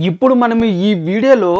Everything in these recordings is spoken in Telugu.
ఇప్పుడు మనం ఈ వీడియోలో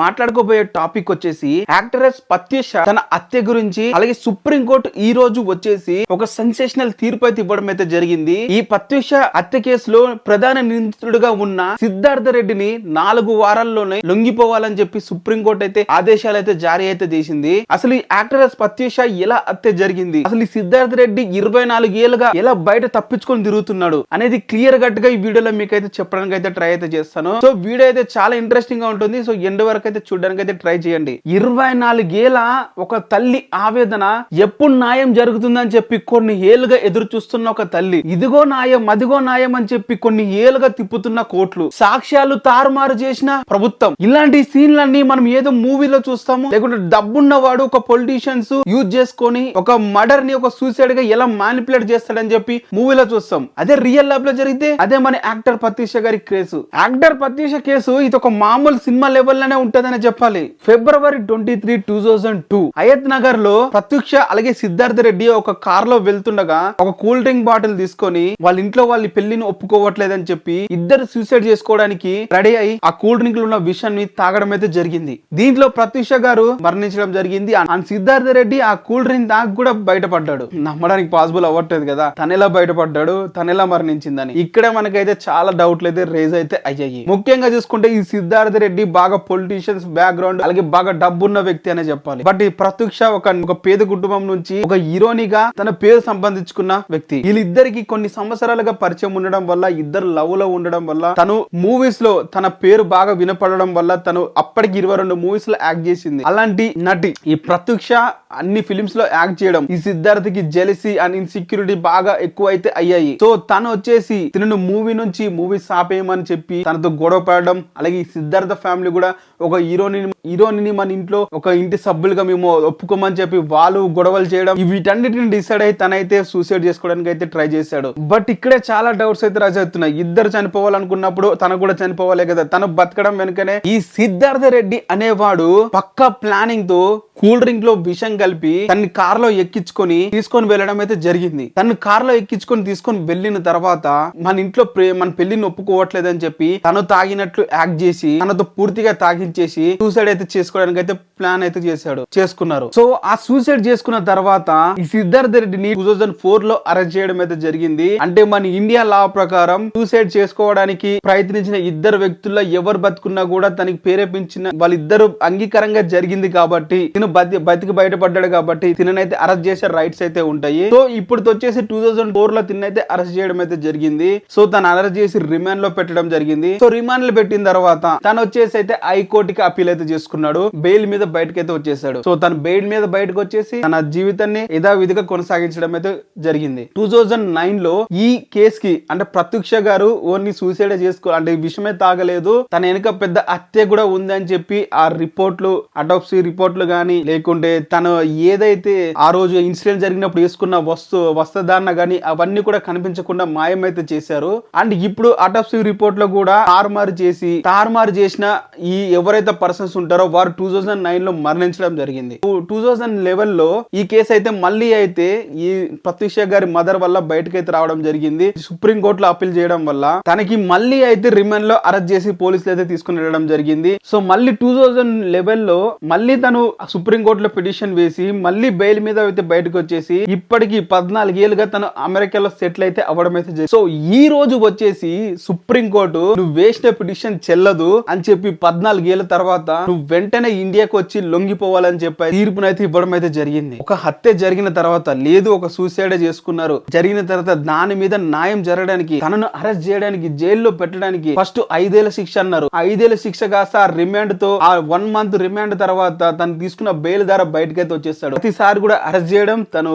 మాట్లాడుకోబోయే టాపిక్ వచ్చేసి యాక్ట్రెస్ ప్రత్యూష తన హత్య గురించి, అలాగే సుప్రీంకోర్టు ఈ రోజు వచ్చేసి ఒక సెన్సేషనల్ తీర్పు అయితే ఇవ్వడం అయితే జరిగింది. ఈ ప్రత్యూష హత్య కేసులో ప్రధాన నిందితుడిగా ఉన్న సిద్ధార్థ రెడ్డిని 4 వారాల్లోనే లొంగిపోవాలని చెప్పి సుప్రీంకోర్టు అయితే ఆదేశాలు అయితే జారీ అయితే చేసింది. అసలు ఈ యాక్ట్రెస్ ప్రత్యూష ఎలా హత్య జరిగింది, అసలు ఈ సిద్ధార్థ రెడ్డి 24 ఏళ్ళుగా ఎలా బయట తప్పించుకొని తిరుగుతున్నాడు అనేది క్లియర్ కట్ గా ఈ వీడియోలో మీకైతే చెప్పడానికి అయితే ట్రై అయితే చేస్తాను. సో వీడియో అయితే చాలా ఇంట్రెస్టింగ్ గా ఉంటుంది. సో ఎండ్ వరకు అయితే చూడడానికి అయితే ట్రై చేయండి. 24 ఏళ్ళ ఒక తల్లి ఆవేదన, ఎప్పుడు న్యాయం జరుగుతుందని చెప్పి కొన్ని ఏళ్ళుగా ఎదురు చూస్తున్న ఒక తల్లి, ఇదిగో న్యాయం అదిగో న్యాయం అని చెప్పి కొన్ని ఏళ్ళుగా తిప్పుతున్న కోర్టులు, సాక్ష్యాలు తారుమారు చేసిన ప్రభుత్వం, ఇలాంటి సీన్లన్నీ మనం ఏదో మూవీలో చూస్తాము. లేకుంటే డబ్బున్నవాడు ఒక పొలిటీషియన్స్ యూజ్ చేసుకొని ఒక మర్డర్ ని ఒక సూసైడ్ గా ఎలా మానిపులేట్ చేస్తాడని చెప్పి మూవీలో చూస్తాం. అదే రియల్ లైఫ్ లో జరిగితే అదే మన యాక్టర్ ప్రత్యూష గారి కేసు. యాక్టర్ ప్రత్యూష కేసు ఇది ఒక మామూలు సినిమా లెవెల్ లోనే ఉంటదని చెప్పాలి. ఫిబ్రవరి 23, 2002 అయత్ నగర్ లో ప్రత్యూష అలాగే సిద్ధార్థ రెడ్డి ఒక కార్ లో వెళ్తుండగా ఒక కూల్ డ్రింక్ బాటిల్ తీసుకొని వాళ్ళ ఇంట్లో వాళ్ళ పెళ్లిని ఒప్పుకోవట్లేదని చెప్పి ఇద్దరు సూసైడ్ చేసుకోవడానికి రెడీ అయి ఆ కూల్ డ్రింక్ లో ఉన్న విషయాన్ని తాగడం అయితే జరిగింది. దీంట్లో ప్రత్యూష గారు మరణించడం జరిగింది. సిద్ధార్థ రెడ్డి ఆ కూల్ డ్రింక్ తాగి కూడా బయటపడ్డాడు. నమ్మడానికి పాసిబుల్ అవ్వట్లేదు కదా, తనెలా బయటపడ్డాడు, తనెలా మరణించిందని. ఇక్కడ మనకైతే చాలా డౌట్లు అయితే రేజ్ అయితే అయ్యాయి. ముఖ్యంగా చూసుకుంటే ఈ సిద్ధార్థ రెడ్డి బాగా పొలిటీషియన్స్ బ్యాక్గ్రౌండ్, అలాగే బాగా డబ్బున్న వ్యక్తి అనే చెప్పాలి. బట్ ఈ ప్రత్యూష ఒక పేద కుటుంబం నుంచి ఒక హీరోనిగా తన పేరు సంపాదించుకున్న వ్యక్తి. వీళ్ళిద్దరికి కొన్ని సంవత్సరాలుగా పరిచయం ఉండడం వల్ల, ఇద్దరు లవ్ లో ఉండడం వల్ల, తను మూవీస్ లో తన పేరు బాగా వినపడడం వల్ల తను అప్పటికి 22 మూవీస్ లో యాక్ట్ చేసింది. అలాంటి నటి ఈ ప్రత్యూష అన్ని ఫిలిమ్స్ లో యాక్ట్ చేయడం ఈ సిద్ధార్థకి జెలసీ అండ్ ఇన్సెక్యూరిటీ బాగా ఎక్కువ అయితే అయ్యాయి. సో తను వచ్చేసి తనను మూవీ నుంచి మూవీస్ ఆపేయమని చెప్పి తనతో గొడవ పడడం, అలాగే ఈ సిద్ధార్థ ఫ్యామిలీ కూడా ఒక హీరోని మన ఇంట్లో ఒక ఇంటి సభ్యులుగా మేము ఒప్పుకోమని చెప్పి వాళ్ళు గొడవలు చేయడం, వీటన్నిటిని డిసైడ్ అయ్యి తనైతే సూసైడ్ చేసుకోవడానికి అయితే ట్రై చేశాడు. బట్ ఇక్కడే చాలా డౌట్స్ అయితే రాజు అవుతున్నాయి. ఇద్దరు చనిపోవాలనుకున్నప్పుడు తను కూడా చనిపోవాలే కదా. తను బతకడం వెనుకనే ఈ సిద్ధార్థ రెడ్డి అనేవాడు పక్కా ప్లానింగ్ తో కూల్ డ్రింక్ లో విషం కలిపి తన్ని కార్ లో ఎక్కించుకొని తీసుకొని వెళ్ళడం అయితే జరిగింది. తను కార్ లో ఎక్కించుకొని తీసుకొని వెళ్ళిన తర్వాత మన ఇంట్లో మన పెళ్లిని ఒప్పుకోవట్లేదని చెప్పి తను తాగినట్లు యాక్ట్ చేసి తనతో పూర్తిగా తాగించేసి సూసైడ్ అయితే చేసుకోవడానికి అయితే ప్లాన్ అయితే చేసుకున్నారు. సో ఆ సూసైడ్ చేసుకున్న తర్వాత ఈ సిద్ధార్థ రెడ్డిని 2004 లో అరెస్ట్ చేయడం అయితే జరిగింది. అంటే మన ఇండియా లా ప్రకారం సూసైడ్ చేసుకోవడానికి ప్రయత్నించిన ఇద్దరు వ్యక్తుల్లో ఎవరు బతుకున్నా కూడా తనకి ప్రేరేపించిన వాళ్ళిద్దరు అంగీకారంగా జరిగింది కాబట్టి బతికి బయటపడ్డాడు కాబట్టి తిననైతే అరెస్ట్ చేసే రైట్స్ అయితే ఉంటాయి. సో ఇప్పుడు వచ్చేసి 2004 లో తినైతే అరెస్ట్ చేయడం అయితే జరిగింది. సో తను అరెస్ట్ చేసి రిమాండ్ లో పెట్టడం జరిగింది. సో రిమాండ్ లో పెట్టిన తర్వాత తను వచ్చేసి అయితే హైకోర్టుకి అప్పీల్ అయితే చేసుకున్నాడు. బెయిల్ మీద బయటకు అయితే వచ్చేసాడు. సో తను బెయిల్ మీద బయటకు వచ్చేసి తన జీవితాన్ని యథావిధిగా కొనసాగించడం అయితే జరిగింది. 2009 లో ఈ కేసు కి అంటే ప్రత్యూష గారు ఓన్లీ సూసైడ్ అంటే విషమే తాగలేదు, తన వెనుక పెద్ద హత్య కూడా ఉంది అని చెప్పి ఆ రిపోర్ట్లు, అటాప్సీ రిపోర్ట్లు గానీ లేకుంటే తను ఏదైతే ఆ రోజు ఇన్సిడెంట్ జరిగినప్పుడు వేసుకున్న వస్త్రధారణ గానీ అవన్నీ కూడా కనిపించకుండా మాయం అయితే చేశారు. అండ్ ఇప్పుడు అటాప్సీ రిపోర్ట్ లో కూడా తారుమారు చేసిన ఈ ఎవరైతే పర్సన్స్ ఉంటారో వారు 2009 లో మరణించడం జరిగింది. 2011 లో ఈ కేసు అయితే మళ్ళీ అయితే ఈ ప్రత్యూష గారి మదర్ వల్ల బయటకైతే రావడం జరిగింది. సుప్రీం కోర్టులో అప్పీల్ చేయడం వల్ల తనకి మళ్ళీ అయితే రిమాండ్ లో అరెస్ట్ చేసి పోలీసులు అయితే తీసుకుని వెళ్ళడం జరిగింది. సో మళ్ళీ 2011 లో మళ్ళీ తను సుప్రీం కోర్టులో పిటిషన్ వేసి మళ్ళీ బెయిల్ మీద అయితే బయటకు వచ్చేసి ఇప్పటికి 14 ఏళ్ళుగా తను అమెరికాలో సెటిల్ అయితే అవ్వడం అయితే. సో ఈ రోజు వచ్చేసి సుప్రీం కోర్టు నువ్వు వేసిన పిటిషన్ చెల్లదు అని చెప్పి 14 ఏళ్ల తర్వాత నువ్వు వెంటనే ఇండియాకు వచ్చి లొంగిపోవాలని చెప్పి తీర్పునైతే ఇవ్వడం అయితే జరిగింది. ఒక హత్య జరిగిన తర్వాత లేదు ఒక సూసైడ్ చేసుకున్నారు జరిగిన తర్వాత దాని మీద న్యాయం జరగడానికి తనను అరెస్ట్ చేయడానికి జైల్లో పెట్టడానికి ఫస్ట్ 5 ఏళ్ల శిక్ష అన్నారు. 5 ఏళ్ల శిక్ష కాస్త ఆ రిమాండ్ తో ఆ 1 మంత్ రిమాండ్ తర్వాత తను తీసుకున్న బెయిల్ ద్వారా బయటకైతే వచ్చేస్తాడు. ప్రతిసారి కూడా అరెస్ట్ చేయడం, తను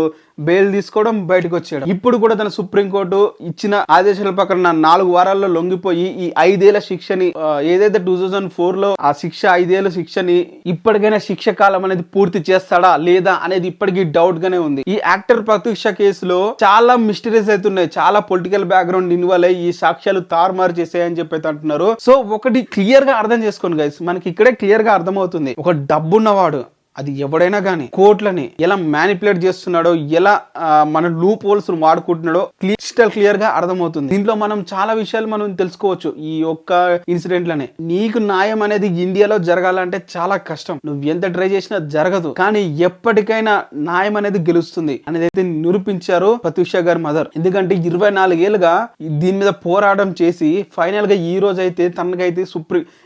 బెయిల్ తీసుకోవడం, బయటకు వచ్చేయడం. ఇప్పుడు కూడా తన సుప్రీంకోర్టు ఇచ్చిన ఆదేశాల ప్రకారం 4 వారాల్లో లొంగిపోయి ఈ 5 ఏళ్ల శిక్షని ఏదైతే 2004 లో ఆ శిక్ష 5 ఏళ్ల శిక్షని ఇప్పటికైనా శిక్ష కాలం అనేది పూర్తి చేస్తాడా లేదా అనేది ఇప్పటికీ డౌట్ గానే ఉంది. ఈ యాక్టర్ ప్రత్యూష కేసులో చాలా మిస్టరీస్ అయితే ఉన్నాయి. చాలా పొలిటికల్ బ్యాక్గ్రౌండ్ ఇన్వాల్వ్ అయ్యి ఈ సాక్ష్యాలు తారుమారు చేసాయని చెప్పి అంటున్నారు. సో ఒకటి క్లియర్ గా అర్థం చేసుకోండి గైస్, మనకి ఇక్కడే క్లియర్ గా అర్థమవుతుంది. ఒక డబ్బున్నవాడు అది ఎవడైనా కానీ కోర్టులని ఎలా మ్యానిపులేట్ చేస్తున్నాడో, ఎలా మన లూప్ హోల్స్ వాడుకుంటున్నాడో క్లియర్ గా అర్థమవుతుంది. దీంట్లో మనం చాలా విషయాలు మనం తెలుసుకోవచ్చు ఈ ఒక్క ఇన్సిడెంట్ లోనే. నీకు న్యాయం అనేది ఇండియాలో జరగాలంటే చాలా కష్టం, నువ్వు ఎంత ట్రై చేసినా జరగదు, కానీ ఎప్పటికైనా న్యాయం అనేది గెలుస్తుంది అనేది అయితే నిరూపించారు ప్రత్యూష గారి మదర్. ఎందుకంటే 24 ఏళ్ళుగా దీని మీద పోరాటం చేసి ఫైనల్ గా ఈ రోజు అయితే తనకైతే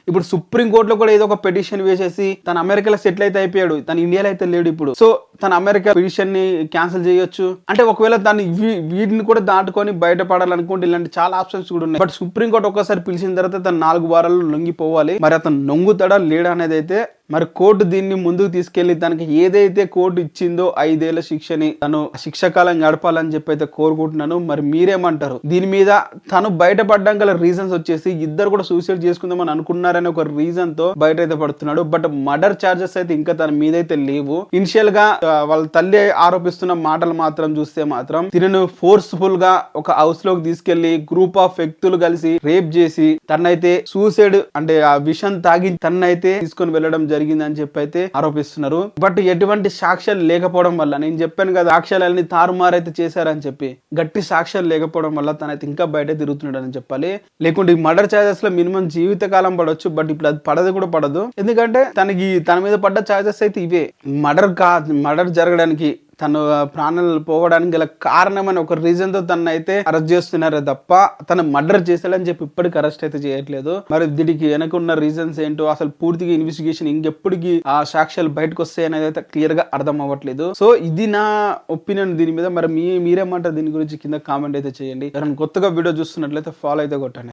ఇప్పుడు సుప్రీం కోర్టులో కూడా ఏదో ఒక పిటిషన్ వేసేసి తన అమెరికాలో సెటిల్ అయితే అయిపోయాడు, తన ఇండియాలో అయితే లేడు ఇప్పుడు. సో తన అమెరికా పిటిషన్ ని క్యాన్సిల్ చేయొచ్చు. అంటే ఒకవేళ దాన్ని వీటిని కూడా దాటుకొని బయటపడాలనుకుంటే ఇలాంటి చాలా ఆప్షన్స్ కూడా ఉన్నాయి. బట్ సుప్రీం కోర్టు ఒక్కసారి పిలిచిన తర్వాత తను 4 వారాల్లో లొంగిపోవాలి. మరి అతను లొంగుతాడా లేడా అనేది అయితే మరి కోర్టు దీన్ని ముందుకు తీసుకెళ్లి తనకి ఏదైతే కోర్టు ఇచ్చిందో 5 ఏళ్ల శిక్షని తను శిక్షకాలం గడపాలని చెప్పి అయితే కోరుకుంటున్నాను. మరి మీరేమంటారు దీని మీద? తను బయటపడడం గల రీజన్స్ వచ్చేసి ఇద్దరు కూడా సూసైడ్ చేసుకుందామని అనుకున్నారని ఒక రీజన్ తో బయట అయితే పడుతున్నాడు. బట్ మర్డర్ చార్జెస్ అయితే ఇంకా తన మీద అయితే లేవు. ఇనిషియల్ గా వాళ్ళ తల్లి ఆరోపిస్తున్న మాటలు మాత్రం చూస్తే మాత్రం తినను ఫోర్స్ఫుల్ గా ఒక హౌస్ లోకి తీసుకెళ్లి గ్రూప్ ఆఫ్ వ్యక్తులు కలిసి రేప్ చేసి తనైతే సూసైడ్ అంటే ఆ విషం తాగి తనైతే తీసుకొని వెళ్ళడం జరిగిందని చెప్పి అయితే ఆరోపిస్తున్నారు. బట్ ఎటువంటి సాక్ష్యాలు లేకపోవడం వల్ల, నేను చెప్పాను కదా సాక్ష్యాలన్నీ తారుమారైతే చేశారని చెప్పి, గట్టి సాక్ష్యాలు లేకపోవడం వల్ల తనైతే ఇంకా బయట తిరుగుతున్నాడు అని చెప్పాలి. లేకుంటే ఈ మర్డర్ చార్జెస్ లో మినిమం జీవితకాలం పడవచ్చు. బట్ ఇప్పుడు అది పడదు. ఎందుకంటే తన మీద పడ్డ చార్జెస్ అయితే ఇవే. మర్డర్ జరగడానికి, తను ప్రాణాలు పోవడానికి గల కారణమైన ఒక రీజన్ తో తను అయితే అరెస్ట్ చేస్తున్నారే తప్ప తను మర్డర్ చేశాడని చెప్పి ఇప్పటికి అరెస్ట్ అయితే చేయట్లేదు. మరి దీనికి వెనకున్న రీజన్స్ ఏంటో, అసలు పూర్తిగా ఇన్వెస్టిగేషన్ ఇంకెప్పటికి ఆ సాక్ష్యాలు బయటకు వస్తాయి అనేది అయితే క్లియర్ గా అర్థం అవ్వట్లేదు. సో ఇది నా ఒపీనియన్ దీని మీద. మరి మీరేమంటారు దీని గురించి కింద కామెంట్ అయితే చేయండి. ఎవరైనా కొత్తగా వీడియో చూస్తున్నట్లయితే ఫాలో అయితే కొట్టండి.